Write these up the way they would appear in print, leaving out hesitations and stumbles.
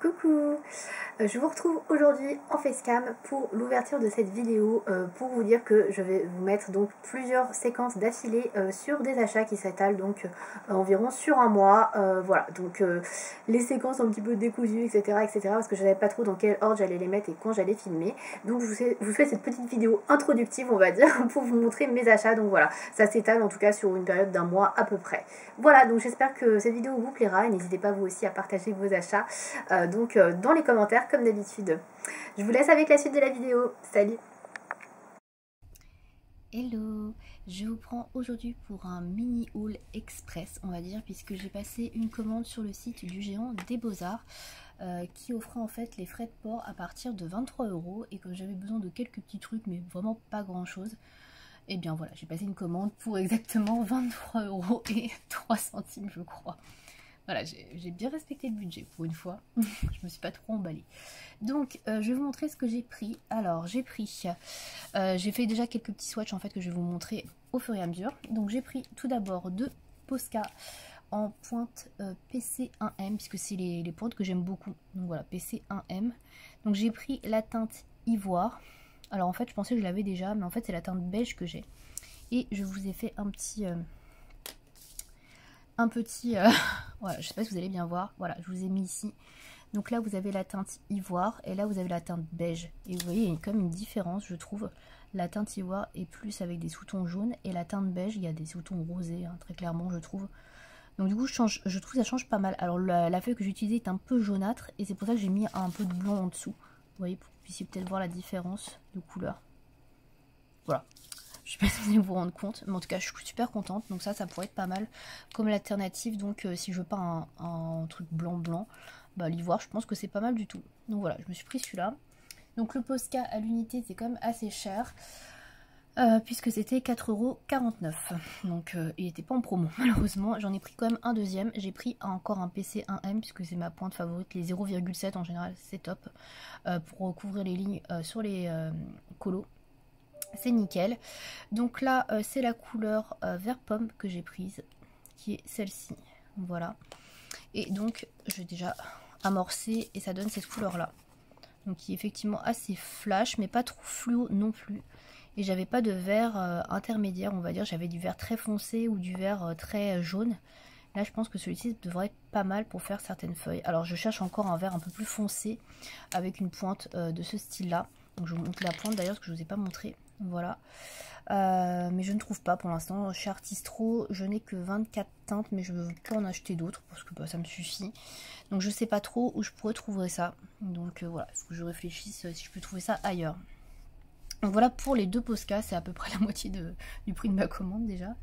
Coucou, je vous retrouve aujourd'hui en facecam pour l'ouverture de cette vidéo pour vous dire que je vais vous mettre donc plusieurs séquences d'affilée sur des achats qui s'étalent donc environ sur un mois. Voilà, donc les séquences un petit peu décousues, etc. parce que je ne savais pas trop dans quel ordre j'allais les mettre et quand j'allais filmer. Donc je vous fais cette petite vidéo introductive, on va dire, pour vous montrer mes achats. Donc voilà, ça s'étale en tout cas sur une période d'un mois à peu près. Voilà, donc j'espère que cette vidéo vous plaira et n'hésitez pas vous aussi à partager vos achats dans les commentaires comme d'habitude. Je vous laisse avec la suite de la vidéo. Salut! Hello, je vous prends aujourd'hui pour un mini haul express, on va dire, puisque j'ai passé une commande sur le site du géant des Beaux-Arts qui offrait en fait les frais de port à partir de 23 € et comme j'avais besoin de quelques petits trucs mais vraiment pas grand chose, et bien voilà, j'ai passé une commande pour exactement 23 € et 3 centimes je crois. Voilà, j'ai bien respecté le budget pour une fois, je me suis pas trop emballée. Donc, je vais vous montrer ce que j'ai pris. Alors, j'ai fait déjà quelques petits swatchs en fait que je vais vous montrer au fur et à mesure. Donc, j'ai pris tout d'abord deux Posca en pointe PC1M, puisque c'est les pointes que j'aime beaucoup. Donc voilà, PC1M. Donc, j'ai pris la teinte ivoire. Alors, en fait, je pensais que je l'avais déjà, mais en fait, c'est la teinte beige que j'ai. Et je vous ai fait un petit... voilà, je sais pas si vous allez bien voir. Voilà, je vous ai mis ici. Donc là, vous avez la teinte ivoire et là, vous avez la teinte beige. Et vous voyez, il y a comme une différence, je trouve. La teinte ivoire est plus avec des sous-tons jaunes et la teinte beige, il y a des sous-tons rosés, hein, très clairement, je trouve. Donc du coup, je trouve que ça change pas mal. Alors la feuille que j'ai utilisée est un peu jaunâtre et c'est pour ça que j'ai mis un peu de blanc en dessous. Vous voyez, pour que vous puissiez peut-être voir la différence de couleur. Voilà. Je sais pas si vous allez vous rendre compte, mais en tout cas je suis super contente. Donc ça pourrait être pas mal comme l'alternative. Donc si je veux pas un truc blanc, bah l'ivoire je pense que c'est pas mal du tout. Donc voilà, je me suis pris celui-là. Donc le Posca à l'unité c'est quand même assez cher. Puisque c'était 4,49 €. Donc il n'était pas en promo malheureusement. J'en ai pris quand même un deuxième. J'ai pris encore un PC1M puisque c'est ma pointe favorite. Les 0,7 en général c'est top. Pour recouvrir les lignes sur les colos. C'est nickel. Donc là c'est la couleur vert pomme que j'ai prise, qui est celle-ci. Voilà. Et donc je vais déjà amorcer et ça donne cette couleur là. Donc qui est effectivement assez flash mais pas trop fluo non plus. Et j'avais pas de vert intermédiaire, on va dire. J'avais du vert très foncé ou du vert très jaune. Là je pense que celui-ci devrait être pas mal pour faire certaines feuilles. Alors je cherche encore un vert un peu plus foncé avec une pointe de ce style là. Donc je vous montre la pointe d'ailleurs parce que je vous ai pas montré. Voilà. Mais je ne trouve pas pour l'instant. Chez Artistro, je n'ai que 24 teintes, mais je ne veux pas en acheter d'autres parce que bah, ça me suffit. Donc je sais pas trop où je pourrais trouver ça. Donc voilà, il faut que je réfléchisse si je peux trouver ça ailleurs. Donc voilà pour les deux Posca, c'est à peu près la moitié du prix de ma commande déjà.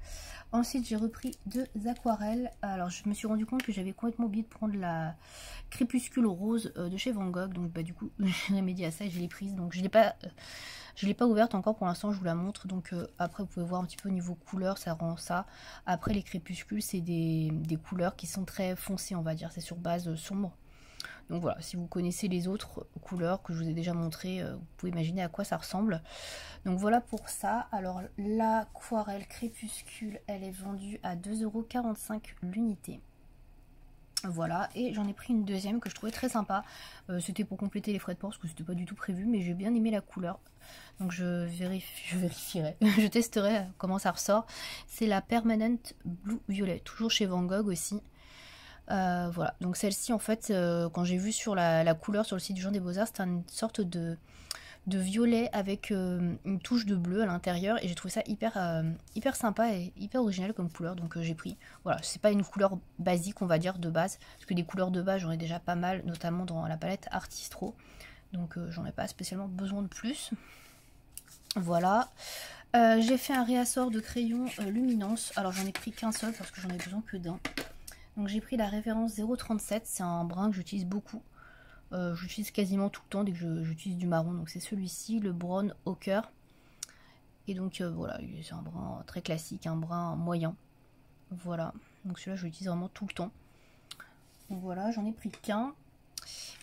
Ensuite j'ai repris deux aquarelles. Alors je me suis rendu compte que j'avais complètement oublié de prendre la crépuscule rose de chez Van Gogh. Donc bah du coup j'ai remédié à ça et je l'ai prise. Donc je l'ai pas ouverte encore pour l'instant, je vous la montre. Donc après vous pouvez voir un petit peu au niveau couleur, ça rend ça. Après les crépuscules c'est des couleurs qui sont très foncées on va dire, c'est sur base sombre. Donc voilà, si vous connaissez les autres couleurs que je vous ai déjà montrées, vous pouvez imaginer à quoi ça ressemble. Donc voilà pour ça. Alors l'aquarelle crépuscule, elle est vendue à 2,45 € l'unité. Voilà, et j'en ai pris une deuxième que je trouvais très sympa. C'était pour compléter les frais de port, parce que c'était pas du tout prévu, mais j'ai bien aimé la couleur. Donc je vérifierai, je testerai comment ça ressort. C'est la Permanent Blue Violet, toujours chez Van Gogh aussi. Voilà, donc celle-ci en fait, quand j'ai vu sur la couleur sur le site du Géant des Beaux-Arts, c'était une sorte de violet avec une touche de bleu à l'intérieur et j'ai trouvé ça hyper sympa et hyper original comme couleur, donc j'ai pris. Voilà, c'est pas une couleur basique on va dire de base, parce que des couleurs de base j'en ai déjà pas mal, notamment dans la palette Artistro, donc j'en ai pas spécialement besoin de plus. Voilà. J'ai fait un réassort de crayon Luminance. Alors j'en ai pris qu'un seul parce que j'en ai besoin que d'un. Donc j'ai pris la référence 037, c'est un brun que j'utilise beaucoup. J'utilise quasiment tout le temps dès que j'utilise du marron. Donc c'est celui-ci, le Brown Ochre. Et donc voilà, c'est un brun très classique, un brun moyen. Voilà, donc celui-là je l'utilise vraiment tout le temps. Donc voilà, j'en ai pris qu'un.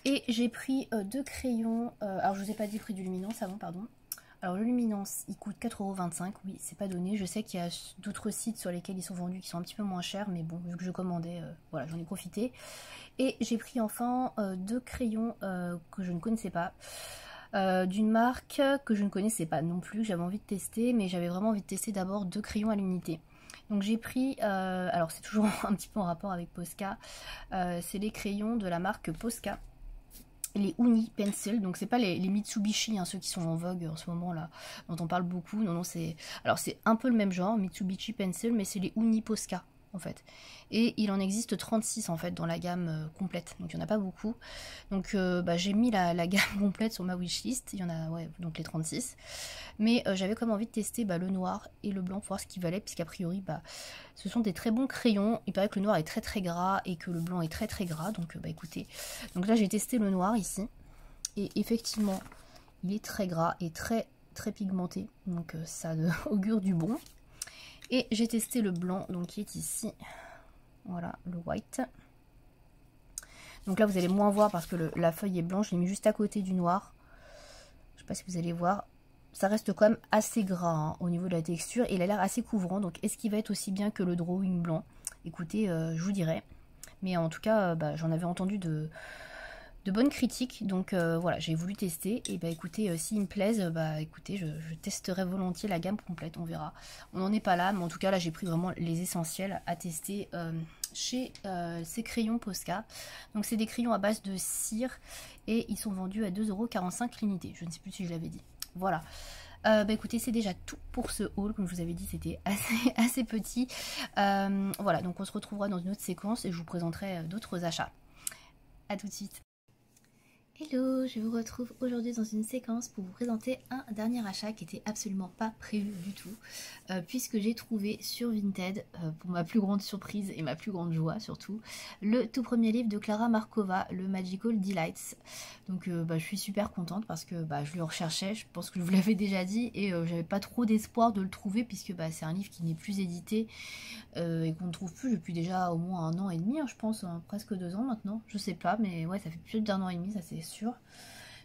Et j'ai pris deux crayons. Alors je vous ai pas dit prix du Luminance avant, pardon. Alors le Luminance, il coûte 4,25 €, oui, c'est pas donné. Je sais qu'il y a d'autres sites sur lesquels ils sont vendus qui sont un petit peu moins chers, mais bon, vu que je commandais, voilà, j'en ai profité. Et j'ai pris enfin 2 crayons que je ne connaissais pas, d'une marque que je ne connaissais pas non plus, que j'avais envie de tester, mais j'avais vraiment envie de tester d'abord 2 crayons à l'unité. Donc j'ai pris, alors c'est toujours un petit peu en rapport avec Posca, c'est les crayons de la marque Posca. Les Uni Pencil, donc c'est pas les Mitsubishi, hein, ceux qui sont en vogue en ce moment là, dont on parle beaucoup. Non, non, c'est. Alors c'est un peu le même genre, Mitsubishi Pencil, mais c'est les Uni Posca en fait. Et il en existe 36 en fait dans la gamme complète, donc il n'y en a pas beaucoup. Donc j'ai mis la gamme complète sur ma wishlist, il y en a, ouais, donc les 36. Mais j'avais comme envie de tester le noir et le blanc pour voir ce qu'il valait, puisqu'a priori ce sont des très bons crayons. Il paraît que le noir est très très gras et que le blanc est très très gras, donc écoutez. Donc là j'ai testé le noir ici, et effectivement il est très gras et très très pigmenté, donc ça augure du bon. Et j'ai testé le blanc, donc qui est ici, voilà, le white. Donc là vous allez moins voir parce que la feuille est blanche, je l'ai mis juste à côté du noir. Je sais pas si vous allez voir. Ça reste quand même assez gras hein, au niveau de la texture, et il a l'air assez couvrant. Donc est-ce qu'il va être aussi bien que le drawing blanc? Écoutez, je vous dirai. Mais en tout cas, j'en avais entendu de bonnes critiques, donc voilà, j'ai voulu tester. Et écoutez, s'il me plaise, écoutez, je testerai volontiers la gamme complète, on verra. On n'en est pas là, mais en tout cas là j'ai pris vraiment les essentiels à tester chez ces crayons Posca. Donc c'est des crayons à base de cire et ils sont vendus à 2,45 € l'unité. Je ne sais plus si je l'avais dit. Voilà. Écoutez, c'est déjà tout pour ce haul. Comme je vous avais dit, c'était assez petit. Voilà, donc on se retrouvera dans une autre séquence et je vous présenterai d'autres achats. A tout de suite. Hello, je vous retrouve aujourd'hui dans une séquence pour vous présenter un dernier achat qui était absolument pas prévu du tout, puisque j'ai trouvé sur Vinted, pour ma plus grande surprise et ma plus grande joie surtout, le tout premier livre de Klara Markova, le Magical Delights. Donc je suis super contente parce que je le recherchais, je pense que je vous l'avais déjà dit, et j'avais pas trop d'espoir de le trouver puisque c'est un livre qui n'est plus édité et qu'on ne trouve plus depuis déjà au moins 1 an et demi, hein, je pense, hein, presque 2 ans maintenant, je sais pas, mais ouais, ça fait plus d'1 an et demi, ça c'est sûr.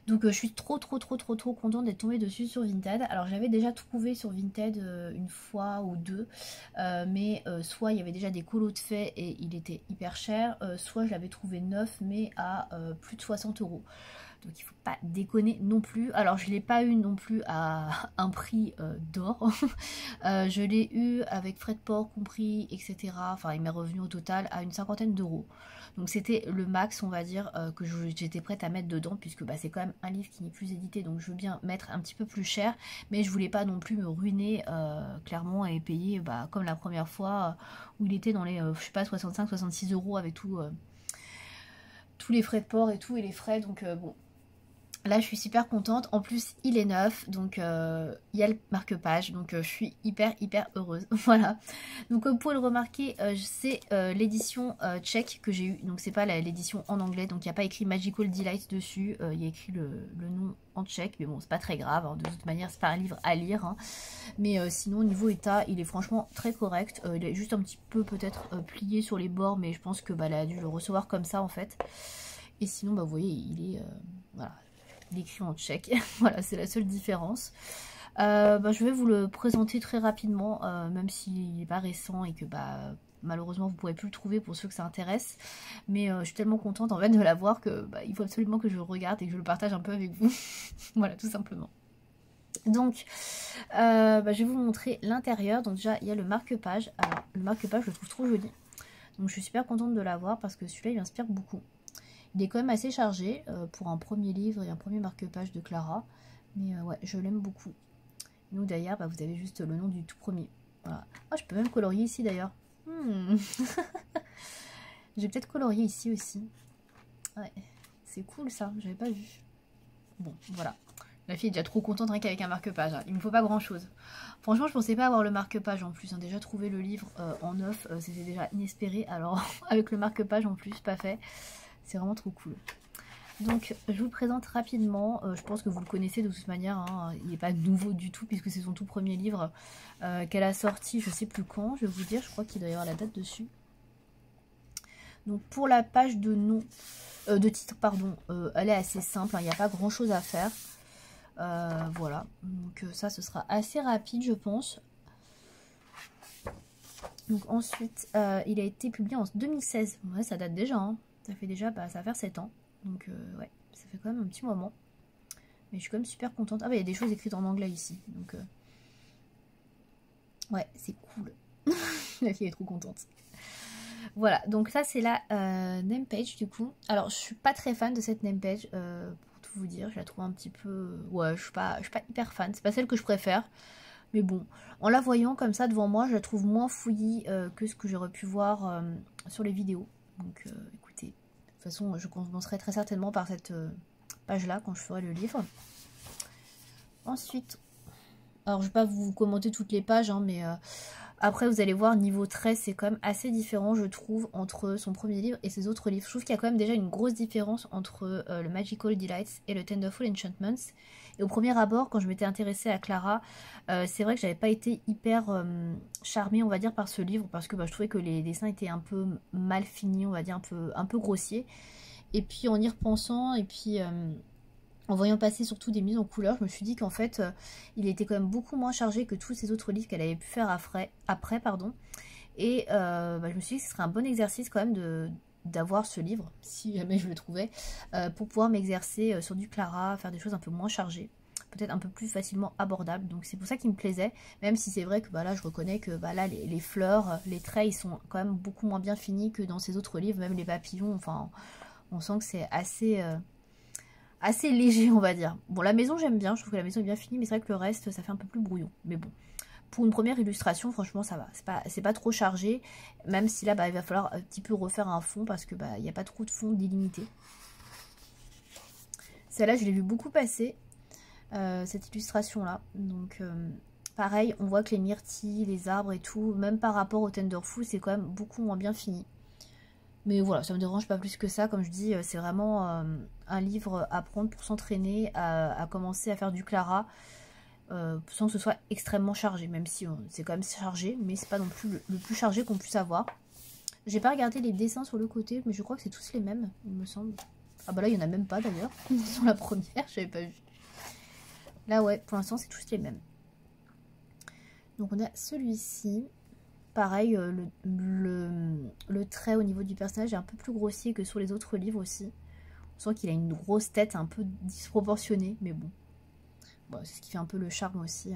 Donc je suis trop contente d'être tombée dessus sur Vinted. Alors j'avais déjà trouvé sur Vinted une fois ou deux, mais soit il y avait déjà des colos de fait et il était hyper cher, soit je l'avais trouvé neuf mais à plus de 60 €. Donc il faut pas déconner non plus. Alors je l'ai pas eu non plus à un prix d'or. Je l'ai eu avec frais de port compris, etc. Enfin il m'est revenu au total à une 50aine d'euros. Donc c'était le max, on va dire, que j'étais prête à mettre dedans, puisque c'est quand même un livre qui n'est plus édité, donc je veux bien mettre un petit peu plus cher, mais je voulais pas non plus me ruiner clairement et payer comme la première fois où il était dans les je sais pas 65-66 € avec tous les frais de port et tout, et les frais, donc bon. Là je suis super contente, en plus il est neuf, donc il y a le marque-page, donc je suis hyper heureuse. Voilà, donc comme vous pouvez le remarquer, c'est l'édition tchèque que j'ai eu, donc c'est pas l'édition en anglais, donc il n'y a pas écrit Magical Delight dessus, il y a écrit le nom en tchèque, mais bon c'est pas très grave, hein, de toute manière c'est pas un livre à lire, hein. Mais sinon au niveau état il est franchement très correct, il est juste un petit peu peut-être plié sur les bords, mais je pense que elle a dû le recevoir comme ça en fait. Et sinon vous voyez il est voilà, il est écrit en tchèque. Voilà, c'est la seule différence. Je vais vous le présenter très rapidement, même s'il n'est pas récent et que malheureusement vous ne pourrez plus le trouver pour ceux que ça intéresse. Mais je suis tellement contente en fait de l'avoir que il faut absolument que je le regarde et que je le partage un peu avec vous. Voilà, tout simplement. Donc je vais vous montrer l'intérieur. Donc déjà il y a le marque-page. Alors le marque-page je le trouve trop joli. Donc je suis super contente de l'avoir parce que celui-là il m'inspire beaucoup. Il est quand même assez chargé pour un premier livre et un premier marque-page de Klara. Mais ouais, je l'aime beaucoup. Donc d'ailleurs, vous avez juste le nom du tout premier. Voilà. Oh, je peux même colorier ici d'ailleurs. J'ai peut-être colorié ici aussi. Ouais, c'est cool ça, j'avais pas vu. Bon, voilà. La fille est déjà trop contente rien qu'avec un marque-page. Hein. Il me faut pas grand-chose. Franchement, je pensais pas avoir le marque-page en plus. Hein. Déjà trouver le livre en neuf, c'était déjà inespéré. Alors avec le marque-page en plus, pas fait. C'est vraiment trop cool. Donc je vous le présente rapidement, je pense que vous le connaissez de toute manière, hein. Il n'est pas nouveau du tout puisque c'est son tout premier livre qu'elle a sorti, je sais plus quand, je vais vous dire, je crois qu'il doit y avoir la date dessus. Donc pour la page de nom, de titre pardon, elle est assez simple, hein. Il n'y a pas grand chose à faire. Voilà, donc ça ce sera assez rapide je pense. Donc ensuite il a été publié en 2016, ouais ça date déjà, hein. Ça fait déjà, ça va faire 7 ans, donc ouais, ça fait quand même un petit moment. Mais je suis quand même super contente. Ah bah il y a des choses écrites en anglais ici, donc ouais c'est cool. La fille est trop contente. Voilà, donc ça c'est la name page du coup. Alors je suis pas très fan de cette name page, pour tout vous dire, je la trouve un petit peu... Ouais, je suis pas hyper fan, c'est pas celle que je préfère. Mais bon, en la voyant comme ça devant moi, je la trouve moins fouillie que ce que j'aurais pu voir sur les vidéos. Donc écoutez, de toute façon je commencerai très certainement par cette page là quand je ferai le livre. Ensuite, alors je vais pas vous commenter toutes les pages, hein, mais... après, vous allez voir, niveau trait, c'est quand même assez différent, je trouve, entre son premier livre et ses autres livres. Je trouve qu'il y a quand même déjà une grosse différence entre le Magical Delights et le Tenderful Enchantments. Et au premier abord, quand je m'étais intéressée à Clara, c'est vrai que j'avais pas été hyper charmée, on va dire, par ce livre, parce que je trouvais que les dessins étaient un peu mal finis, on va dire, un peu grossiers. Et puis en y repensant, et puis... en voyant passer surtout des mises en couleur, je me suis dit qu'en fait, il était quand même beaucoup moins chargé que tous ces autres livres qu'elle avait pu faire après. Et je me suis dit que ce serait un bon exercice quand même d'avoir ce livre, si jamais je le trouvais, pour pouvoir m'exercer sur du Clara, faire des choses un peu moins chargées, peut-être un peu plus facilement abordables. Donc c'est pour ça qu'il me plaisait, même si c'est vrai que là, je reconnais que là, les fleurs, les traits, ils sont quand même beaucoup moins bien finis que dans ces autres livres, même les papillons, enfin, on sent que c'est assez léger, on va dire. Bon, la maison, j'aime bien. Je trouve que la maison est bien finie, mais c'est vrai que le reste, ça fait un peu plus brouillon. Mais bon, pour une première illustration, franchement, ça va. C'est pas trop chargé. Même si là, il va falloir un petit peu refaire un fond parce que il n'y a pas trop de fond délimité. Celle-là, je l'ai vu beaucoup passer, cette illustration-là. Donc, pareil, on voit que les myrtilles, les arbres et tout, même par rapport au Tenderful, c'est quand même beaucoup moins bien fini. Mais voilà, ça me dérange pas plus que ça. Comme je dis, c'est vraiment un livre à prendre pour s'entraîner, à commencer à faire du Clara, sans que ce soit extrêmement chargé. Même si c'est quand même chargé, mais c'est pas non plus le plus chargé qu'on puisse avoir. J'ai pas regardé les dessins sur le côté, mais je crois que c'est tous les mêmes, il me semble. Ah bah là, il y en a même pas d'ailleurs. Sur la première, j'avais pas vu. Là, ouais, pour l'instant, c'est tous les mêmes. Donc on a celui-ci. Pareil, le trait au niveau du personnage est un peu plus grossier que sur les autres livres aussi. On sent qu'il a une grosse tête un peu disproportionnée, mais bon. C'est ce qui fait un peu le charme aussi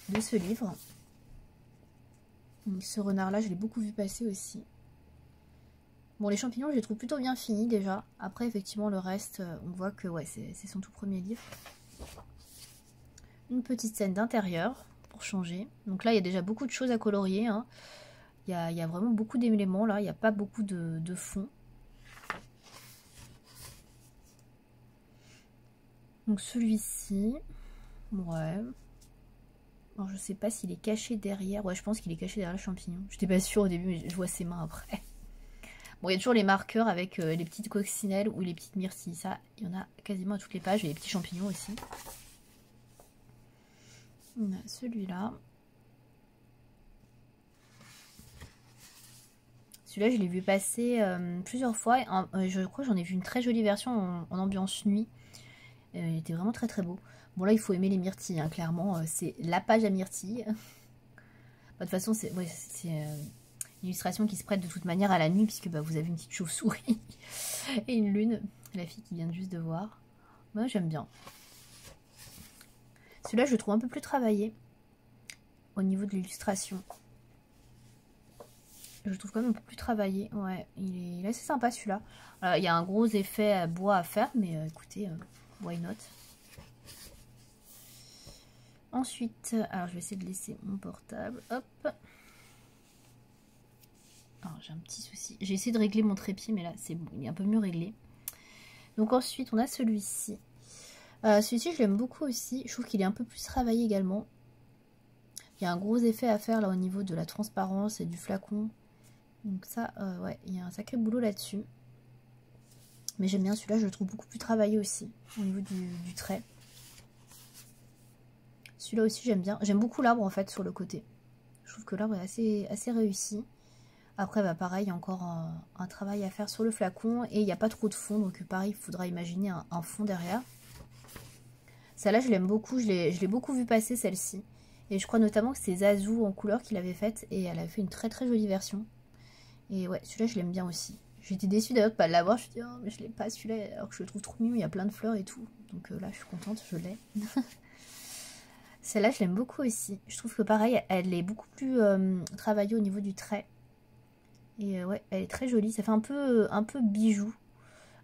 de ce livre. Donc, ce renard-là, je l'ai beaucoup vu passer aussi. Bon, les champignons, je les trouve plutôt bien finis déjà. Après, effectivement, le reste, on voit que ouais, c'est son tout premier livre. Une petite scène d'intérieur. Changer. Donc là, il y a déjà beaucoup de choses à colorier. Hein. Il y a vraiment beaucoup d'éléments là. Il n'y a pas beaucoup de fond. Donc celui-ci, ouais. Alors je sais pas s'il est caché derrière. Ouais, je pense qu'il est caché derrière le champignon. Je n'étais pas sûre au début, mais je vois ses mains après. Bon, il y a toujours les marqueurs avec les petites coccinelles ou les petites myrtilles. Ça, il y en a quasiment à toutes les pages. Et les petits champignons aussi. On a celui-là. Celui-là, je l'ai vu passer plusieurs fois. Je crois que j'en ai vu une très jolie version en ambiance nuit. Il était vraiment très très beau. Bon, là, il faut aimer les myrtilles, hein, clairement. C'est la page à myrtilles. De toute façon, c'est une illustration qui se prête de toute manière à la nuit, puisque vous avez une petite chauve-souris et une lune. La fille qui vient juste de voir. Moi, j'aime bien. Celui-là, je le trouve un peu plus travaillé au niveau de l'illustration. Je le trouve quand même un peu plus travaillé. Ouais, il est assez sympa celui-là. Il y a un gros effet bois à faire, mais écoutez, why not. Ensuite, alors je vais essayer de laisser mon portable. Hop. Alors j'ai un petit souci. J'ai essayé de régler mon trépied, mais là c'est bon, il est un peu mieux réglé. Donc ensuite, on a celui-ci. Celui-ci, je l'aime beaucoup aussi. Je trouve qu'il est un peu plus travaillé également. Il y a un gros effet à faire là au niveau de la transparence et du flacon. Donc ça, ouais, il y a un sacré boulot là-dessus. Mais j'aime bien celui-là, je le trouve beaucoup plus travaillé aussi, au niveau du trait. Celui-là aussi, j'aime bien. J'aime beaucoup l'arbre, en fait, sur le côté. Je trouve que l'arbre est assez réussi. Après, pareil, il y a encore un travail à faire sur le flacon. Et il n'y a pas trop de fond, donc pareil, il faudra imaginer un fond derrière. Celle-là, je l'aime beaucoup. Je l'ai beaucoup vu passer, celle-ci. Et je crois notamment que c'est Zazu en couleur qui l'avait faite. Et elle a fait une très très jolie version. Et ouais, celui-là, je l'aime bien aussi. J'étais déçue d'ailleurs de pas l'avoir. Je me suis dit, oh, mais je l'ai pas celui-là. Alors que je le trouve trop mignon. Il y a plein de fleurs et tout. Donc là, je suis contente, je l'ai. Celle-là, je l'aime beaucoup aussi. Je trouve que pareil, elle est beaucoup plus travaillée au niveau du trait. Et ouais, elle est très jolie. Ça fait un peu bijou.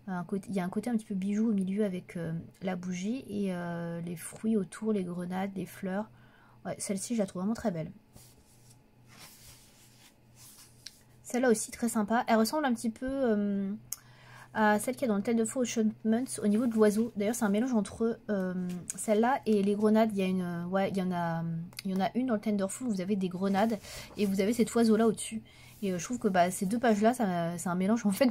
Il y a un côté un petit peu bijou au milieu avec la bougie et les fruits autour, les grenades, les fleurs. Ouais, celle-ci, je la trouve vraiment très belle. Celle-là aussi, très sympa. Elle ressemble un petit peu à celle qu'il y a dans le Tenderful Enchantments au niveau de l'oiseau. D'ailleurs, c'est un mélange entre celle-là et les grenades. Il y a une, ouais, il y en a une dans le Tenderful où vous avez des grenades et vous avez cet oiseau-là au-dessus. Et je trouve que bah, ces deux pages-là, c'est un mélange en fait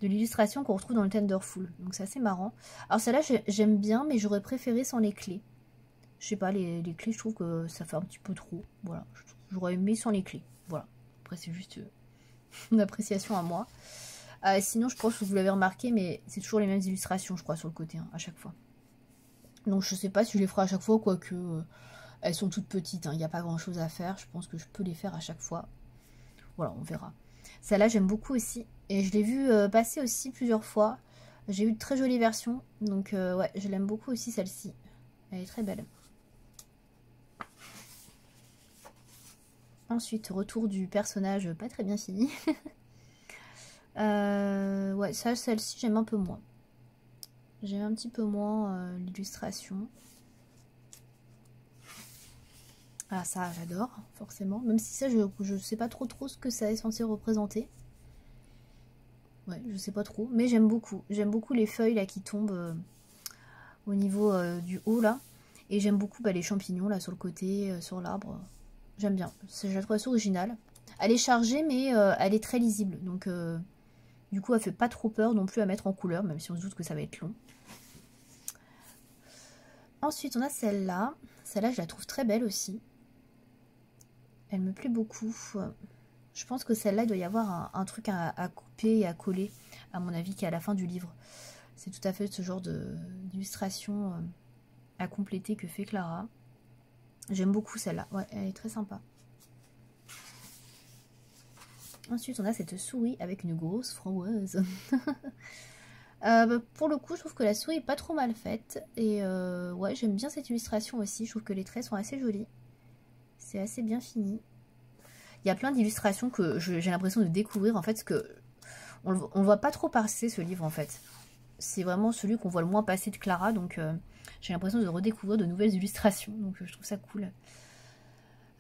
de l'illustration qu'on retrouve dans le Tenderful. Donc c'est assez marrant. Alors celle-là, j'aime bien, mais j'aurais préféré sans les clés. Je sais pas, les clés, je trouve que ça fait un petit peu trop. Voilà, j'aurais aimé sans les clés. Voilà. Après, c'est juste une appréciation à moi. Sinon, je pense que vous l'avez remarqué, mais c'est toujours les mêmes illustrations, je crois, sur le côté, hein, à chaque fois. Donc je sais pas si je les ferai à chaque fois, quoique elles sont toutes petites. Il n'y a pas grand-chose à faire. Je pense que je peux les faire à chaque fois. Voilà, on verra. Celle-là, j'aime beaucoup aussi. Et je l'ai vue passer aussi plusieurs fois. J'ai eu de très jolies versions. Donc ouais, je l'aime beaucoup aussi celle-ci. Elle est très belle. Ensuite, retour du personnage pas très bien fini. Ouais, ça, celle-ci, j'aime un peu moins. J'aime un petit peu moins l'illustration. Ah, ça, j'adore, forcément. Même si ça, je sais pas trop ce que ça est censé représenter. Ouais, je sais pas trop. Mais j'aime beaucoup. J'aime beaucoup les feuilles là qui tombent au niveau du haut là. Et j'aime beaucoup les champignons là sur le côté, sur l'arbre. J'aime bien. Je la trouve assez originale. Elle est chargée, mais elle est très lisible. Donc, du coup, elle fait pas trop peur non plus à mettre en couleur, même si on se doute que ça va être long. Ensuite, on a celle-là. Celle-là, je la trouve très belle aussi. Elle me plaît beaucoup. Je pense que celle-là, il doit y avoir un truc à couper et à coller, à mon avis, qui est à la fin du livre. C'est tout à fait ce genre d'illustration à compléter que fait Clara. J'aime beaucoup celle-là. Ouais, elle est très sympa. Ensuite, on a cette souris avec une grosse framboise. Pour le coup, je trouve que la souris est pas trop mal faite. Et ouais, j'aime bien cette illustration aussi. Je trouve que les traits sont assez jolis. C'est assez bien fini. Il y a plein d'illustrations que j'ai l'impression de découvrir en fait, parce que on le voit pas trop passer ce livre en fait. C'est vraiment celui qu'on voit le moins passer de Clara, donc j'ai l'impression de redécouvrir de nouvelles illustrations, donc je trouve ça cool.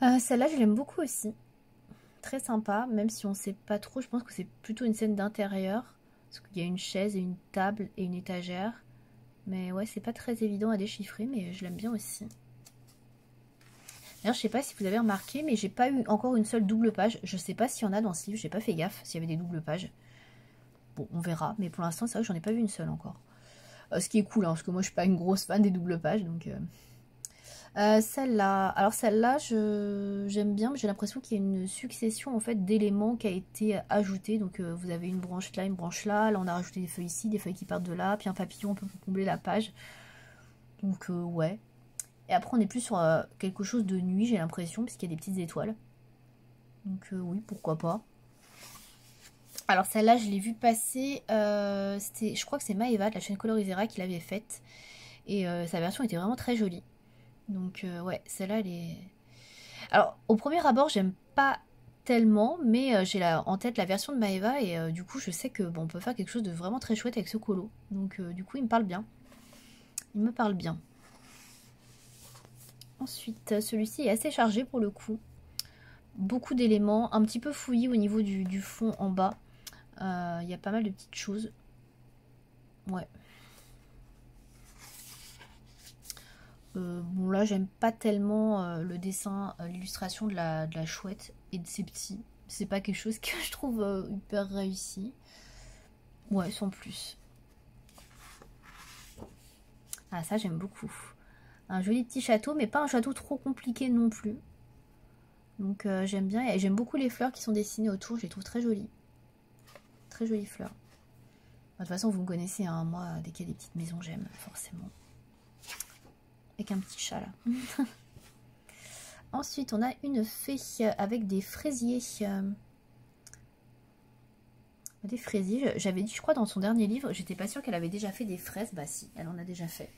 Celle-là, je l'aime beaucoup aussi. Très sympa, même si on sait pas trop, je pense que c'est plutôt une scène d'intérieur, parce qu'il y a une chaise et une table et une étagère. Mais ouais, c'est pas très évident à déchiffrer, mais je l'aime bien aussi. D'ailleurs, je sais pas si vous avez remarqué, mais j'ai pas eu encore une seule double page. Je sais pas s'il y en a dans ce livre, j'ai pas fait gaffe s'il y avait des doubles pages. Bon, on verra, mais pour l'instant, c'est vrai que j'en ai pas vu une seule encore. Ce qui est cool, hein, parce que moi, je suis pas une grosse fan des doubles pages, donc... celle-là, alors celle-là, j'aime bien, mais j'ai l'impression qu'il y a une succession en fait d'éléments qui a été ajoutée. Donc vous avez une branche là, là on a rajouté des feuilles ici, des feuilles qui partent de là, puis un papillon un peu pour combler la page. Donc ouais. Et après, on est plus sur quelque chose de nuit, j'ai l'impression, puisqu'il y a des petites étoiles. Donc oui, pourquoi pas. Alors celle-là, je l'ai vue passer, je crois que c'est Maeva de la chaîne Colorisera qui l'avait faite. Et sa version était vraiment très jolie. Donc ouais, celle-là, elle est... Alors, au premier abord, j'aime pas tellement, mais j'ai en tête la version de Maeva, et du coup, je sais que bon, on peut faire quelque chose de vraiment très chouette avec ce colo. Donc du coup, il me parle bien. Il me parle bien. Ensuite, celui-ci est assez chargé pour le coup. Beaucoup d'éléments, un petit peu fouillis au niveau du fond en bas. Il y a pas mal de petites choses. Ouais. Bon là, j'aime pas tellement le dessin, l'illustration de la chouette et de ses petits. C'est pas quelque chose que je trouve hyper réussi. Ouais, sans plus. Ah, ça, j'aime beaucoup. Un joli petit château, mais pas un château trop compliqué non plus. Donc j'aime bien, et j'aime beaucoup les fleurs qui sont dessinées autour, je les trouve très jolies. Très jolies fleurs. De toute façon, vous me connaissez, hein, moi, dès qu'il y a des petites maisons, j'aime, forcément. avec un petit chat là. Ensuite, on a une fée avec des fraisiers. Des fraisiers, j'avais dit, je crois, dans son dernier livre, j'étais pas sûre qu'elle avait déjà fait des fraises. Bah si, elle en a déjà fait.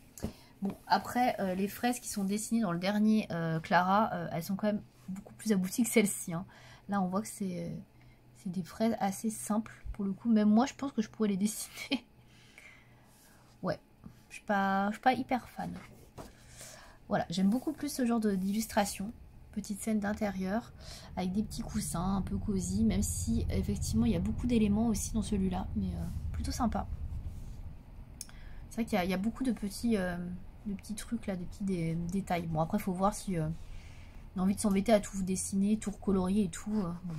Bon, après, les fraises qui sont dessinées dans le dernier Clara, elles sont quand même beaucoup plus abouties que celle-ci. Hein. Là, on voit que c'est des fraises assez simples, pour le coup. Même moi, je pense que je pourrais les dessiner. Ouais, je suis pas hyper fan. Voilà, j'aime beaucoup plus ce genre d'illustration. Petite scène d'intérieur avec des petits coussins un peu cosy, même si effectivement il y a beaucoup d'éléments aussi dans celui-là, mais plutôt sympa. C'est vrai qu'il y a beaucoup de petits trucs là, des petits détails. Bon, après il faut voir si on a envie de s'embêter à tout dessiner, tout recolorier et tout. Bon.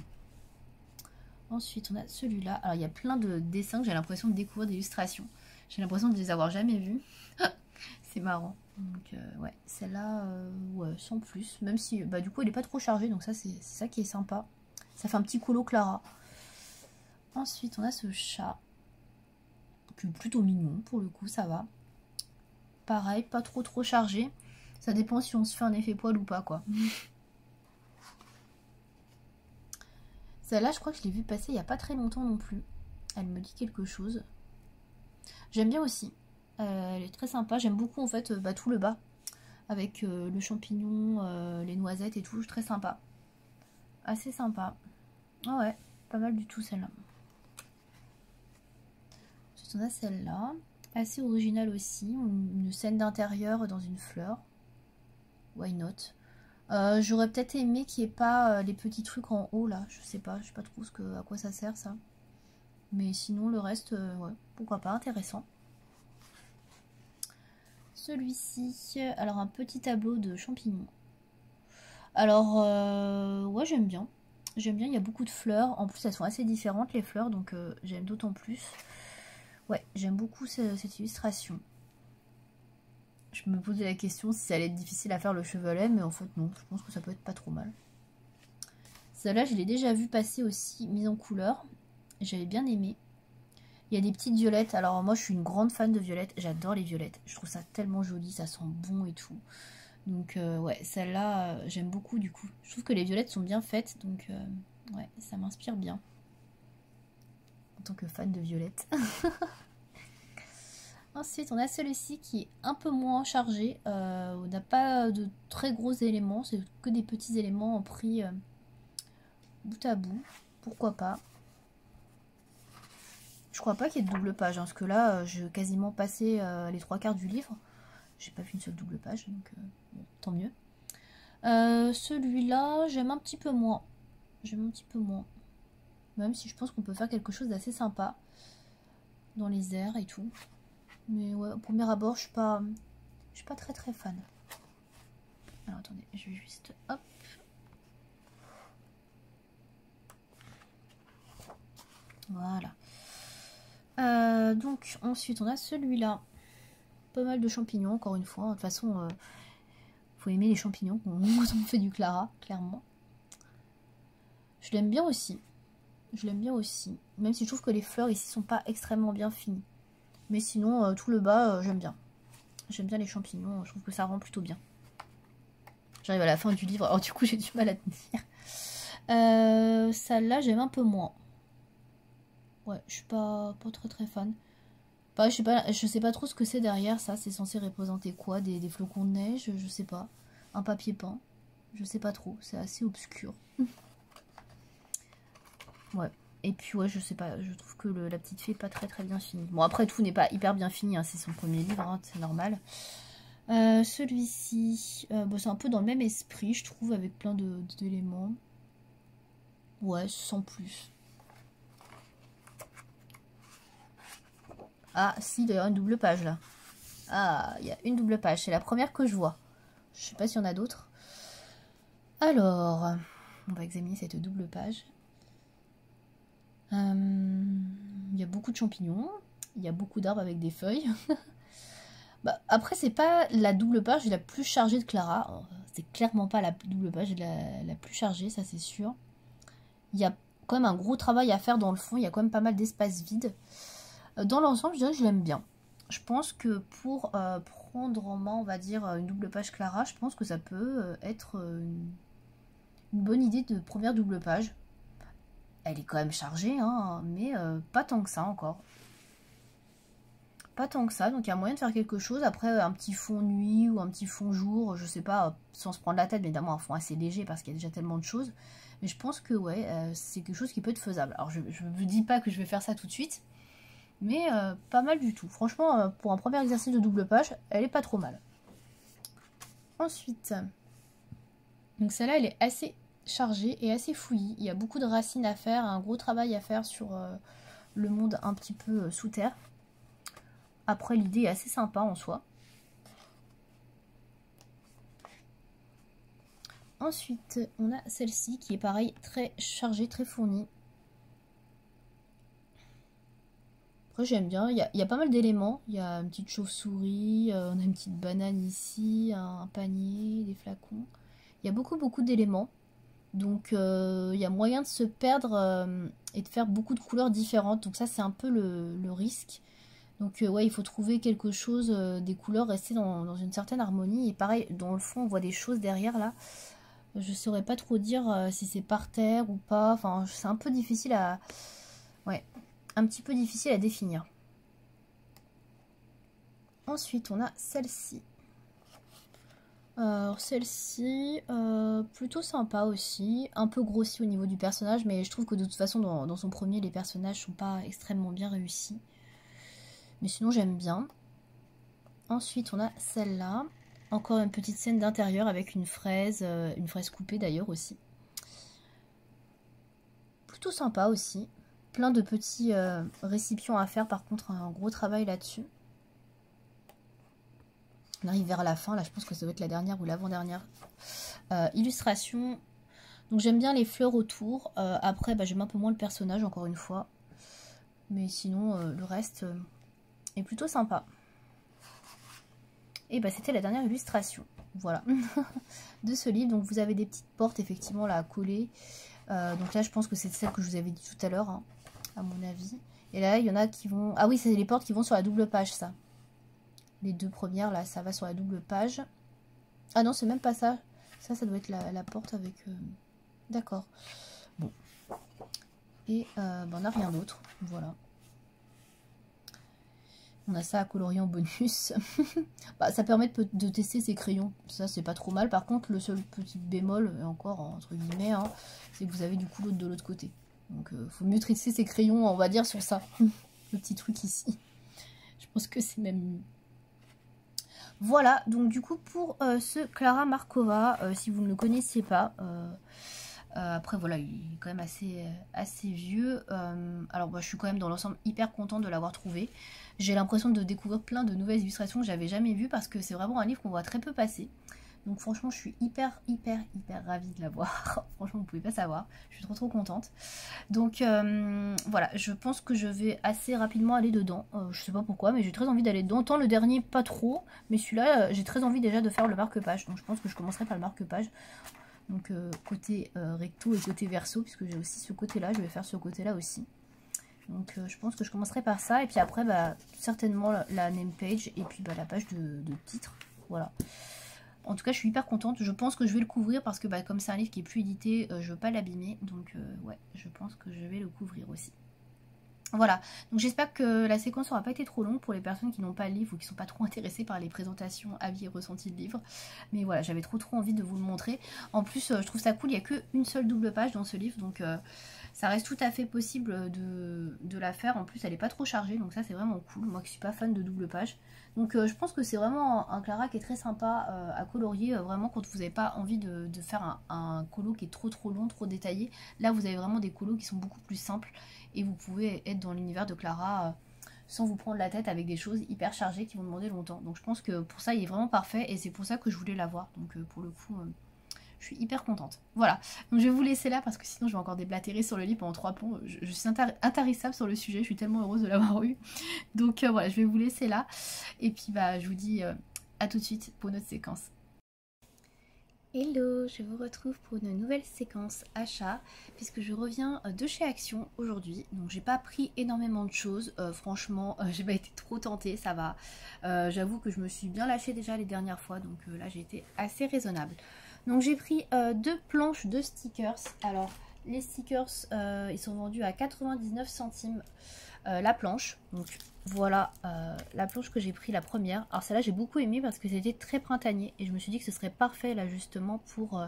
Ensuite on a celui-là. Alors il y a plein de dessins que j'ai l'impression de découvrir d'illustrations. J'ai l'impression de les avoir jamais vus. C'est marrant. Donc ouais, celle-là, ouais, sans plus. Même si, bah du coup, elle est pas trop chargée. Donc ça, c'est ça qui est sympa. Ça fait un petit colo Clara. Ensuite, on a ce chat. Qui est plutôt mignon, pour le coup, ça va. Pareil, pas trop chargé. Ça dépend si on se fait un effet poil ou pas, quoi. Celle-là, je crois que je l'ai vue passer il n'y a pas très longtemps non plus. Elle me dit quelque chose. J'aime bien aussi. Elle est très sympa, j'aime beaucoup en fait tout le bas avec le champignon, les noisettes et tout, très sympa, assez sympa. Ah ouais, pas mal du tout celle-là. Ensuite on a celle-là, assez originale aussi, une scène d'intérieur dans une fleur. Why not? J'aurais peut-être aimé qu'il n'y ait pas les petits trucs en haut là, je sais pas trop à quoi ça sert ça. Mais sinon le reste, ouais, pourquoi pas, intéressant. Celui-ci, alors un petit tableau de champignons. Alors, ouais, j'aime bien. J'aime bien, il y a beaucoup de fleurs. En plus, elles sont assez différentes, les fleurs, donc j'aime d'autant plus. Ouais, j'aime beaucoup cette illustration. Je me posais la question si ça allait être difficile à faire le chevalet, mais en fait, non. Je pense que ça peut être pas trop mal. Celle-là, je l'ai déjà vue passer aussi, mise en couleur. J'avais bien aimé. Il y a des petites violettes. Alors moi je suis une grande fan de violettes. J'adore les violettes. Je trouve ça tellement joli. Ça sent bon et tout. Donc ouais, celle-là j'aime beaucoup du coup. Je trouve que les violettes sont bien faites. Donc ouais, ça m'inspire bien. En tant que fan de violettes. Ensuite on a celui-ci qui est un peu moins chargé. On n'a pas de très gros éléments. C'est que des petits éléments pris bout à bout. Pourquoi pas. Je crois pas qu'il y ait de double page, hein, parce que là, j'ai quasiment passé les 3/4 du livre. J'ai pas vu une seule double page, donc bon, tant mieux. Celui-là, j'aime un petit peu moins. J'aime un petit peu moins. Même si je pense qu'on peut faire quelque chose d'assez sympa dans les airs et tout. Mais ouais, au premier abord, je suis pas très fan. Alors attendez, je vais juste... Hop. Voilà. Donc ensuite on a celui-là, pas mal de champignons encore une fois, de toute façon faut aimer les champignons quand on fait du Clara, clairement. Je l'aime bien aussi, même si je trouve que les fleurs ici sont pas extrêmement bien finies, mais sinon tout le bas j'aime bien les champignons, je trouve que ça rend plutôt bien. J'arrive à la fin du livre, alors du coup j'ai du mal à tenir. Celle-là j'aime un peu moins. Ouais, je suis pas très fan. Bah, je sais pas trop ce que c'est derrière ça. C'est censé représenter quoi? Des flocons de neige? Je sais pas. Un papier peint? Je sais pas trop. C'est assez obscur. Ouais. Et puis ouais, je sais pas. Je trouve que la petite fée est pas très bien finie. Bon, après tout n'est pas hyper bien fini. Hein, c'est son premier livre, hein, c'est normal. Celui-ci, bon, c'est un peu dans le même esprit, je trouve, avec plein d'éléments. Ouais, sans plus. Ah, si, il y a une double page là. Ah, il y a une double page. C'est la première que je vois. Je sais pas s'il y en a d'autres. Alors, on va examiner cette double page. Il y a beaucoup de champignons. Il y a beaucoup d'arbres avec des feuilles. Bah, après, c'est pas la double page la plus chargée de Clara. C'est clairement pas la double page la plus chargée, ça c'est sûr. Il y a quand même un gros travail à faire dans le fond. Il y a quand même pas mal d'espace vide. Dans l'ensemble, je dirais que je l'aime bien. Je pense que pour prendre en main, on va dire, une double page Clara, je pense que ça peut être une bonne idée de première double page. Elle est quand même chargée, hein, mais pas tant que ça encore. Pas tant que ça, donc il y a moyen de faire quelque chose. Après, un petit fond nuit ou un petit fond jour, je sais pas, sans se prendre la tête, mais évidemment un fond assez léger parce qu'il y a déjà tellement de choses. Mais je pense que ouais, c'est quelque chose qui peut être faisable. Alors je ne vous dis pas que je vais faire ça tout de suite, mais pas mal du tout. Franchement, pour un premier exercice de double page, elle est pas trop mal. Ensuite, donc celle-là, elle est assez chargée et assez fouillie. Il y a beaucoup de racines à faire, un gros travail à faire sur le monde un petit peu sous terre. Après, l'idée est assez sympa en soi. Ensuite, on a celle-ci qui est pareil, très chargée, très fournie. Après, j'aime bien. Il y a pas mal d'éléments. Il y a une petite chauve-souris, on a une petite banane ici, un panier, des flacons. Il y a beaucoup d'éléments. Donc, il y a moyen de se perdre et de faire beaucoup de couleurs différentes. Donc ça, c'est un peu le risque. Donc ouais, il faut trouver quelque chose, des couleurs, rester dans une certaine harmonie. Et pareil, dans le fond, on voit des choses derrière là. Je saurais pas trop dire si c'est par terre ou pas. Enfin, c'est un peu difficile à... Ouais, un petit peu difficile à définir. Ensuite, on a celle-ci. Alors celle-ci, plutôt sympa aussi. Un peu grossie au niveau du personnage, mais je trouve que de toute façon, dans son premier, les personnages sont pas extrêmement bien réussis. Mais sinon j'aime bien. Ensuite on a celle-là. Encore une petite scène d'intérieur avec une fraise coupée d'ailleurs aussi. Plutôt sympa aussi. Plein de petits récipients à faire, par contre un gros travail là-dessus. On arrive vers la fin, là je pense que ça doit être la dernière ou l'avant-dernière illustration. Donc j'aime bien les fleurs autour. Après j'aime un peu moins le personnage encore une fois. Mais sinon le reste... est plutôt sympa. Et c'était la dernière illustration, voilà, de ce livre. Donc vous avez des petites portes effectivement là à coller. Donc là je pense que c'est celle que je vous avais dit tout à l'heure, hein, à mon avis. Et là il y en a qui vont... Ah oui, c'est les portes qui vont sur la double page, ça. Les deux premières là, ça va sur la double page. Ah non, c'est même pas ça. Ça doit être la porte avec... D'accord. Bon. Et on n'a rien d'autre, voilà. On a ça à colorier en bonus. Ça permet de tester ses crayons. Ça, c'est pas trop mal. Par contre, le seul petit bémol, et encore entre guillemets, hein, c'est que vous avez du coup l'autre de l'autre côté. Donc, faut mieux tester ses crayons, on va dire, sur ça. Le petit truc ici. Je pense que c'est même mieux. Voilà, donc du coup, pour ce Klara Markova, si vous ne le connaissez pas... après voilà, il est quand même assez vieux. Alors je suis quand même dans l'ensemble hyper contente de l'avoir trouvé. J'ai l'impression de découvrir plein de nouvelles illustrations que j'avais jamais vues parce que c'est vraiment un livre qu'on voit très peu passer. Donc franchement je suis hyper ravie de l'avoir. Franchement vous pouvez pas savoir, je suis trop contente. Donc voilà, je pense que je vais assez rapidement aller dedans. Je sais pas pourquoi mais j'ai très envie d'aller dedans. Autant le dernier pas trop, mais celui-là j'ai très envie déjà de faire le marque-page. Donc je pense que je commencerai par le marque-page. Donc côté recto et côté verso, puisque j'ai aussi ce côté là, je vais faire ce côté là aussi. Donc je pense que je commencerai par ça, et puis après certainement la name page, et puis la page de titre, voilà. En tout cas je suis hyper contente, je pense que je vais le couvrir, parce que comme c'est un livre qui est plus édité, je veux pas l'abîmer, donc ouais, je pense que je vais le couvrir aussi. Voilà, donc j'espère que la séquence n'aura pas été trop longue pour les personnes qui n'ont pas le livre ou qui ne sont pas trop intéressées par les présentations, avis et ressentis de livre. Mais voilà, j'avais trop envie de vous le montrer. En plus, je trouve ça cool, il n'y a qu'une seule double page dans ce livre, donc ça reste tout à fait possible de la faire. En plus, elle n'est pas trop chargée, donc ça c'est vraiment cool. Moi qui suis pas fan de double page. Donc je pense que c'est vraiment un Klara qui est très sympa à colorier, vraiment quand vous n'avez pas envie de faire un colo qui est trop long, trop détaillé. Là vous avez vraiment des colos qui sont beaucoup plus simples et vous pouvez être dans l'univers de Klara sans vous prendre la tête avec des choses hyper chargées qui vont demander longtemps. Donc je pense que pour ça il est vraiment parfait et c'est pour ça que je voulais l'avoir. Donc pour le coup... je suis hyper contente. Voilà, donc je vais vous laisser là parce que sinon je vais encore déblatérer sur le lit pendant 3 plombs. Je suis intarissable sur le sujet, je suis tellement heureuse de l'avoir eu. Donc voilà, je vais vous laisser là. Et puis je vous dis à tout de suite pour notre séquence. Hello, je vous retrouve pour une nouvelle séquence achat puisque je reviens de chez Action aujourd'hui. Donc j'ai pas pris énormément de choses, franchement j'ai pas été trop tentée, ça va. J'avoue que je me suis bien lâchée déjà les dernières fois, donc là j'ai été assez raisonnable. Donc j'ai pris deux planches de stickers. Alors les stickers ils sont vendus à 99 centimes la planche. Donc voilà la planche que j'ai pris, la première. Alors celle-là j'ai beaucoup aimé parce que c'était très printanier et je me suis dit que ce serait parfait là justement pour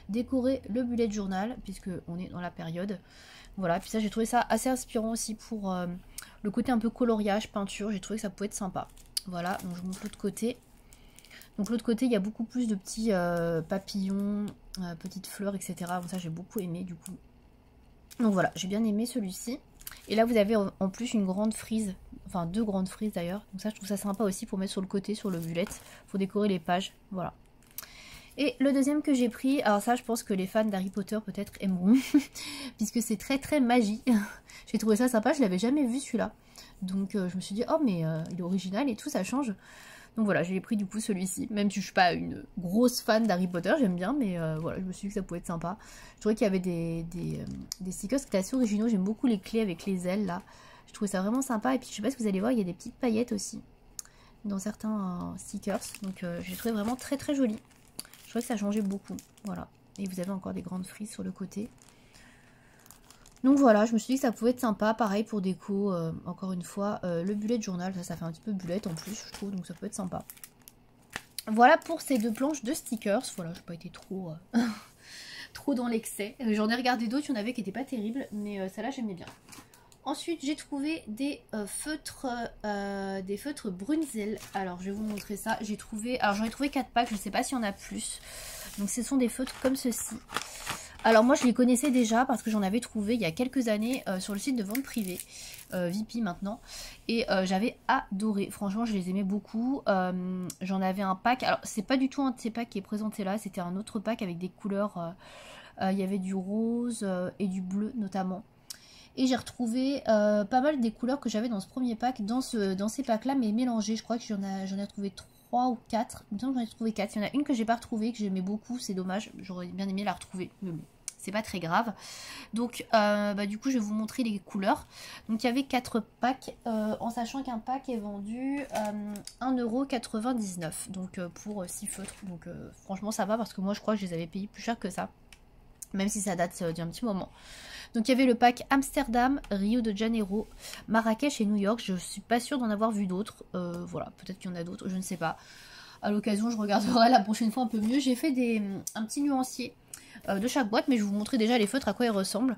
décorer le bullet journal puisque on est dans la période. Voilà, puis ça j'ai trouvé ça assez inspirant aussi pour le côté un peu coloriage, peinture. J'ai trouvé que ça pouvait être sympa. Voilà, donc je vous montre l'autre côté. Donc l'autre côté il y a beaucoup plus de petits papillons, petites fleurs, etc. Donc ça j'ai beaucoup aimé du coup. Donc voilà, j'ai bien aimé celui-ci. Et là vous avez en plus une grande frise, enfin deux grandes frises d'ailleurs. Donc ça je trouve ça sympa aussi pour mettre sur le côté, sur le bullet, pour décorer les pages, voilà. Et le deuxième que j'ai pris, alors ça je pense que les fans d'Harry Potter peut-être aimeront, puisque c'est très magie. J'ai trouvé ça sympa, je l'avais jamais vu celui-là. Donc je me suis dit, oh mais il est original et tout, ça change. Donc voilà, j'ai pris du coup celui-ci, même si je suis pas une grosse fan d'Harry Potter, j'aime bien, mais voilà, je me suis dit que ça pouvait être sympa. Je trouvais qu'il y avait des stickers qui étaient assez originaux, j'aime beaucoup les clés avec les ailes là. Je trouvais ça vraiment sympa, et puis je sais pas si vous allez voir, il y a des petites paillettes aussi dans certains stickers, donc j'ai trouvé vraiment très joli. Je trouvais que ça changeait beaucoup, voilà. Et vous avez encore des grandes frises sur le côté. Donc voilà, je me suis dit que ça pouvait être sympa, pareil pour déco, encore une fois, le bullet journal, ça fait un petit peu bullet en plus, je trouve, donc ça peut être sympa. Voilà pour ces deux planches de stickers, voilà, j'ai pas été trop, trop dans l'excès. J'en ai regardé d'autres, il y en avait qui n'étaient pas terribles, mais celle-là j'aimais bien. Ensuite, j'ai trouvé des feutres Brunzel. Alors, je vais vous montrer ça. Alors j'en ai trouvé 4 packs, je ne sais pas s'il y en a plus. Donc, ce sont des feutres comme ceci. Alors moi je les connaissais déjà parce que j'en avais trouvé il y a quelques années sur le site de vente privée, VP maintenant, et j'avais adoré, franchement je les aimais beaucoup. J'en avais un pack, alors c'est pas du tout un de ces packs qui est présenté là, c'était un autre pack avec des couleurs, il y avait du rose et du bleu notamment. Et j'ai retrouvé pas mal des couleurs que j'avais dans ce premier pack, dans ces packs là, mais mélangées. Je crois que j'en ai retrouvé 3 ou 4, il me semble que j'en ai trouvé 4. Il y en a une que j'ai pas retrouvée, que j'aimais beaucoup, c'est dommage, j'aurais bien aimé la retrouver, mais bon, c'est pas très grave. Donc du coup je vais vous montrer les couleurs. Donc il y avait 4 packs, en sachant qu'un pack est vendu 1,99 €, donc pour 6 feutres. Donc franchement ça va, parce que moi je crois que je les avais payés plus cher que ça, même si ça date d'un petit moment. Donc il y avait le pack Amsterdam, Rio de Janeiro, Marrakech et New York. Je suis pas sûre d'en avoir vu d'autres. Voilà, peut-être qu'il y en a d'autres, je ne sais pas. À l'occasion, je regarderai la prochaine fois un peu mieux. J'ai fait un petit nuancier de chaque boîte, mais je vais vous montrer déjà les feutres, à quoi ils ressemblent.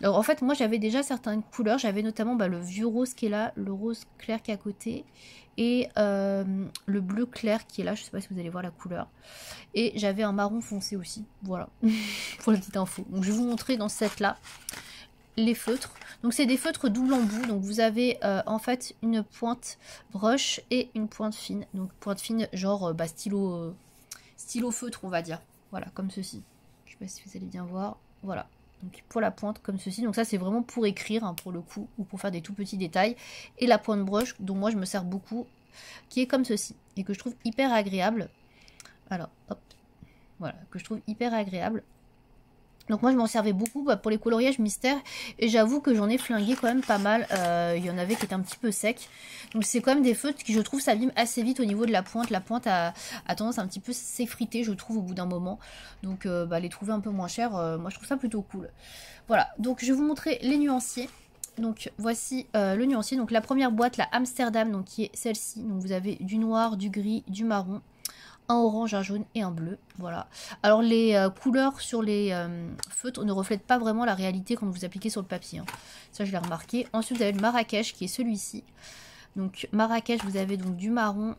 Alors en fait, moi j'avais déjà certaines couleurs. J'avais notamment le vieux rose qui est là, le rose clair qui est à côté, et le bleu clair qui est là. Je sais pas si vous allez voir la couleur. Et j'avais un marron foncé aussi, voilà, pour la petite info. Donc je vais vous montrer dans cette là les feutres. Donc c'est des feutres double embout, donc vous avez en fait une pointe brush et une pointe fine. Donc pointe fine genre stylo feutre on va dire, voilà, comme ceci. Je sais pas si vous allez bien voir, voilà. Donc pour la pointe comme ceci, donc ça c'est vraiment pour écrire hein, pour le coup, ou pour faire des tout petits détails. Et la pointe brush dont moi je me sers beaucoup, qui est comme ceci, et que je trouve hyper agréable. Alors hop, voilà, que je trouve hyper agréable. Donc moi je m'en servais beaucoup pour les coloriages mystères, et j'avoue que j'en ai flingué quand même pas mal. Il y en avait qui étaient un petit peu secs. Donc c'est quand même des feutres qui je trouve s'abîment assez vite au niveau de la pointe. La pointe a tendance à un petit peu s'effriter je trouve au bout d'un moment. Donc les trouver un peu moins chers, moi je trouve ça plutôt cool. Voilà, donc je vais vous montrer les nuanciers. Donc voici le nuancier. Donc la première boîte, la Amsterdam, donc qui est celle-ci. Donc vous avez du noir, du gris, du marron, un orange, un jaune et un bleu, voilà. Alors les couleurs sur les feutres ne reflètent pas vraiment la réalité quand vous appliquez sur le papier, hein. Ça je l'ai remarqué. Ensuite vous avez le Marrakech qui est celui-ci. Donc Marrakech, vous avez donc du marron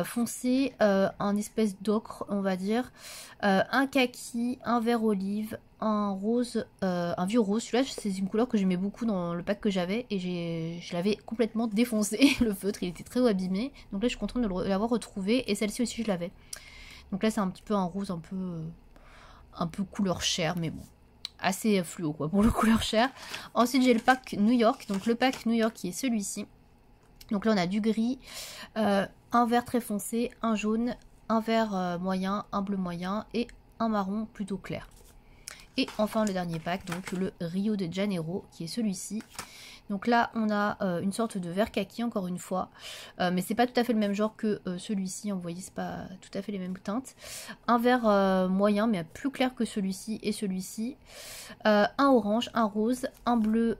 foncé, un espèce d'ocre on va dire, un kaki, un vert olive, un rose, un vieux rose. Celui-là c'est une couleur que j'aimais beaucoup dans le pack que j'avais, et je l'avais complètement défoncé le feutre, il était très abîmé. Donc là je suis contente de l'avoir retrouvé, et celle-ci aussi je l'avais. Donc là c'est un petit peu un rose un peu couleur chair, mais bon, assez fluo quoi pour le couleur chair. Ensuite j'ai le pack New York, donc le pack New York qui est celui-ci. Donc là on a du gris, un vert très foncé, un jaune, un vert moyen, un bleu moyen et un marron plutôt clair. Et enfin le dernier pack, donc le Rio de Janeiro, qui est celui-ci. Donc là on a une sorte de vert kaki encore une fois, mais c'est pas tout à fait le même genre que celui-ci, vous voyez c'est pas tout à fait les mêmes teintes. Un vert moyen mais plus clair que celui-ci et celui-ci. Un orange, un rose, un bleu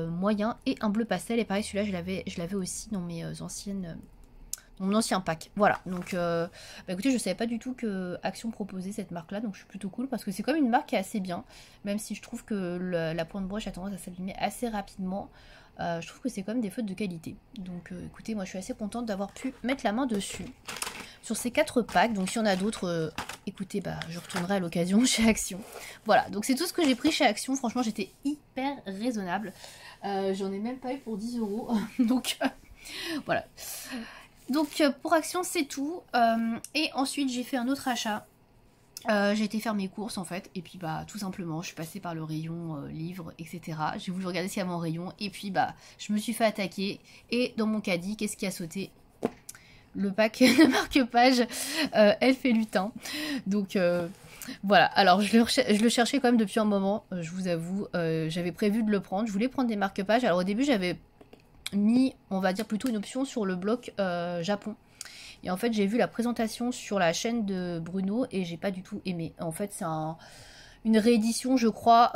moyen et un bleu pastel. Et pareil celui-là je l'avais aussi dans mes anciennes... mon ancien pack, voilà. Donc écoutez, je savais pas du tout que Action proposait cette marque là, donc je suis plutôt cool parce que c'est comme une marque qui est assez bien, même si je trouve que la pointe broche a tendance à s'abîmer assez rapidement. Je trouve que c'est quand même des feutres de qualité. Donc écoutez, moi je suis assez contente d'avoir pu mettre la main dessus sur ces 4 packs. Donc s'il y en a d'autres, écoutez, je retournerai à l'occasion chez Action. Voilà, donc c'est tout ce que j'ai pris chez Action. Franchement, j'étais hyper raisonnable. J'en ai même pas eu pour 10 €. Donc voilà. Donc pour Action c'est tout, et ensuite j'ai fait un autre achat, j'ai été faire mes courses en fait, et puis tout simplement je suis passée par le rayon livres etc, j'ai voulu regarder s'il y avait en rayon, et puis je me suis fait attaquer, et dans mon caddie qu'est-ce qui a sauté? Le pack de marque-page Elf et Lutin. Donc voilà, alors je le cherchais quand même depuis un moment, je vous avoue, j'avais prévu de le prendre, je voulais prendre des marque-pages, alors au début j'avais mis, on va dire plutôt une option sur le bloc Japon. Et en fait, j'ai vu la présentation sur la chaîne de Bruno et j'ai pas du tout aimé. En fait, c'est une réédition, je crois,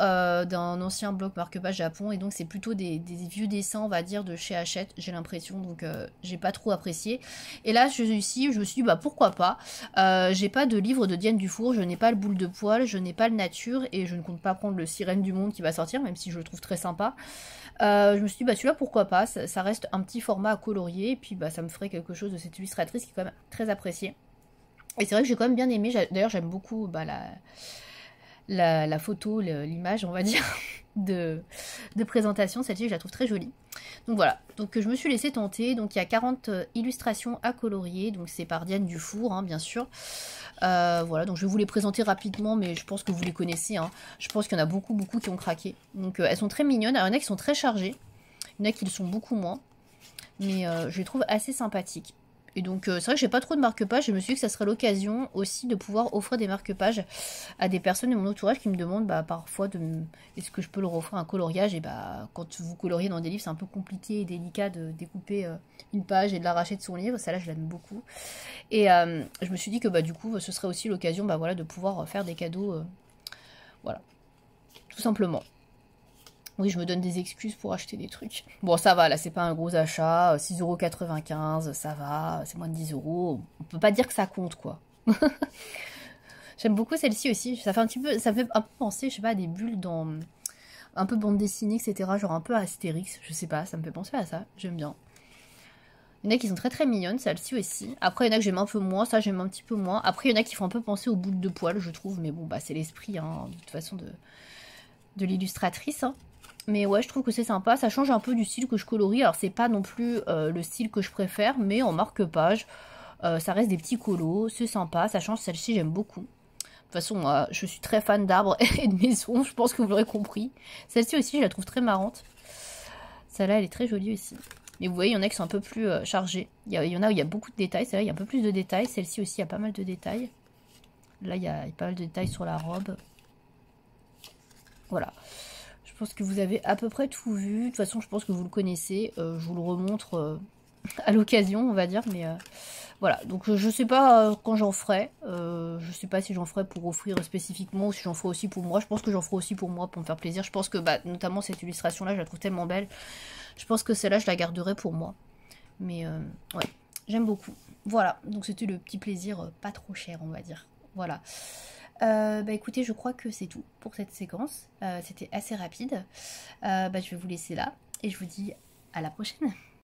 d'un ancien bloc marque-page Japon. Et donc, c'est plutôt des vieux dessins, on va dire, de chez Hachette, j'ai l'impression. Donc, j'ai pas trop apprécié. Et là, je me suis dit, pourquoi pas. J'ai pas de livre de Diane Dufour, je n'ai pas le boule de poil, je n'ai pas le nature. Et je ne compte pas prendre le Sirène du Monde qui va sortir, même si je le trouve très sympa. Je me suis dit, celui-là, pourquoi pas, ça reste un petit format à colorier, et puis ça me ferait quelque chose de cette illustratrice qui est quand même très appréciée. Et c'est vrai que j'ai quand même bien aimé, d'ailleurs j'aime beaucoup la photo, l'image, on va dire, de présentation, celle-ci je la trouve très jolie. Donc voilà, donc je me suis laissée tenter, donc il y a 40 illustrations à colorier, donc c'est par Diane Dufour, hein, bien sûr. Voilà, donc je vais vous les présenter rapidement, mais je pense que vous les connaissez, hein. Je pense qu'il y en a beaucoup qui ont craqué. Donc elles sont très mignonnes, alors il y en a qui sont très chargées, il y en a qui le sont beaucoup moins, mais je les trouve assez sympathiques. Et donc c'est vrai que j'ai pas trop de marque-pages, je me suis dit que ça serait l'occasion aussi de pouvoir offrir des marque-pages à des personnes de mon entourage qui me demandent parfois est-ce que je peux leur offrir un coloriage. Et quand vous coloriez dans des livres, c'est un peu compliqué et délicat de découper une page et de l'arracher de son livre, ça là je l'aime beaucoup. Et je me suis dit que du coup ce serait aussi l'occasion voilà, de pouvoir faire des cadeaux, voilà, tout simplement. Oui, je me donne des excuses pour acheter des trucs. Bon, ça va, là, c'est pas un gros achat. 6,95 €, ça va. C'est moins de 10 €. On peut pas dire que ça compte, quoi. J'aime beaucoup celle-ci aussi. Ça fait ça fait un peu penser, je sais pas, à des bulles dans... un peu bande dessinée, etc. Genre un peu Astérix. Je sais pas, ça me fait penser à ça. J'aime bien. Il y en a qui sont très très mignonnes, celle-ci aussi. Après, il y en a que j'aime un peu moins. Ça, j'aime un petit peu moins. Après, il y en a qui font un peu penser aux boules de poils, je trouve. Mais bon, c'est l'esprit, hein, de toute façon, de l'illustratrice, hein. Mais ouais, je trouve que c'est sympa, ça change un peu du style que je colorie. Alors c'est pas non plus le style que je préfère, mais en marque-page, ça reste des petits colos, c'est sympa, ça change. Celle-ci j'aime beaucoup. De toute façon, je suis très fan d'arbres et de maisons, je pense que vous l'aurez compris. Celle-ci aussi, je la trouve très marrante. Celle-là, elle est très jolie aussi. Mais vous voyez, il y en a qui sont un peu plus chargées. Il y en a où il y a beaucoup de détails, celle-là, il y a un peu plus de détails. Celle-ci aussi, il y a pas mal de détails. Là, il y a pas mal de détails sur la robe. Voilà. Je pense que vous avez à peu près tout vu. De toute façon, je pense que vous le connaissez. Je vous le remontre à l'occasion, on va dire. Mais voilà. Donc, je sais pas quand j'en ferai. Je sais pas si j'en ferai pour offrir spécifiquement ou si j'en ferai aussi pour moi. Je pense que j'en ferai aussi pour moi, pour me faire plaisir. Je pense que, notamment cette illustration-là, je la trouve tellement belle. Je pense que celle-là, je la garderai pour moi. Mais ouais, j'aime beaucoup. Voilà. Donc, c'était le petit plaisir pas trop cher, on va dire. Voilà. Écoutez, je crois que c'est tout pour cette séquence. C'était assez rapide. Je vais vous laisser là et je vous dis à la prochaine.